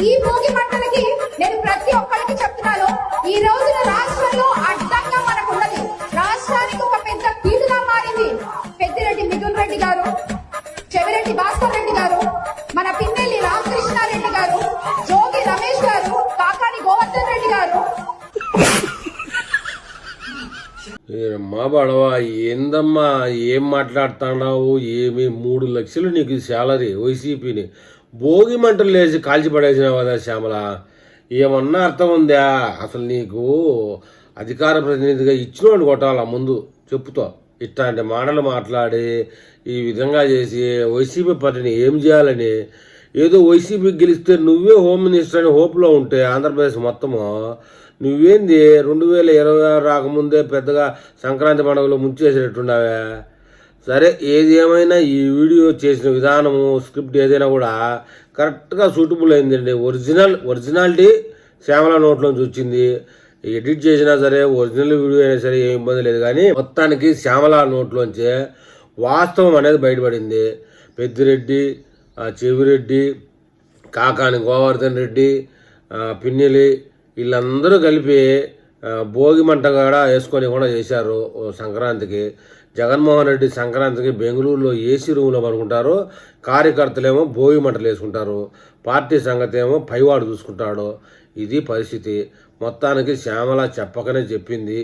ఈ భోగి మంటలకి నేను ప్రతి ఒక్కరికి చెప్తున్నాను, ఈ రోజున రాష్ట్రంలో అడ్డంగా మనకున్నది, రాష్ట్రానికి ఒక పెద్ద కీడుగా మారింది. పెద్దిరెడ్డి మిథున్ రెడ్డి గారు, చెవిరెడ్డి భాస్కర్ రెడ్డి గారు, మన పిన్నెల్లి రామకృష్ణారెడ్డి గారు, జోగి రమేష్ గారు, కాకాని గోవర్ధన్ రెడ్డి గారు. మా బడవా ఏందమ్మా, ఏం మాట్లాడుతున్నావు? ఏమి 3 లక్షలు నీకు శాలరీ వైసీపీని భోగి మంటలు లేచి కాల్చి పడేసినావు కదా శ్యామల, ఏమన్నా అర్థం ఉందా? అసలు నీకు అధికార ప్రతినిధిగా ఇచ్చినోడు కొట్టాలా ముందు చెప్పుతో. ఇట్లాంటి మాటలు మాట్లాడి ఈ విధంగా చేసి వైసీపీ పార్టీని ఏం చేయాలని, ఏదో వైసీపీ గెలిస్తే నువ్వే హోమ్ మినిస్టర్ అని హోప్లో ఉంటే ఆంధ్రప్రదేశ్ మొత్తము నువ్వేంది 2026 రాకముందే పెద్దగా సంక్రాంతి పండుగలో ముంచేసేటట్టున్నావే. సరే, ఏది ఏమైనా ఈ వీడియో చేసిన విధానము స్క్రిప్ట్ ఏదైనా కూడా కరెక్ట్గా సూటబుల్ అయిందండి. ఒరిజినాలిటీ శ్యామల నోట్లోంచి వచ్చింది. ఎడిట్ చేసినా సరే, ఒరిజినల్ వీడియో అయినా సరే ఏం ఇబ్బంది లేదు. కానీ మొత్తానికి శ్యామల నోట్లోంచి వాస్తవం అనేది బయటపడింది. పెద్దిరెడ్డి, చెవిరెడ్డి, కాకాని గోవర్ధన్ రెడ్డి, పిన్నెలి వీళ్ళందరూ కలిపి భోగి మంట కూడా వేసుకొని కూడా చేశారు సంక్రాంతికి. జగన్మోహన్ రెడ్డి సంక్రాంతికి బెంగళూరులో ఏసీ రూమ్లో పడుకుంటారు, కార్యకర్తలేమో భోగి మంటలు వేసుకుంటారు, పార్టీ సంగతి ఏమో పైవాడు చూసుకుంటాడు. ఇది పరిస్థితి. మొత్తానికి శ్యామల చెప్పకనే చెప్పింది.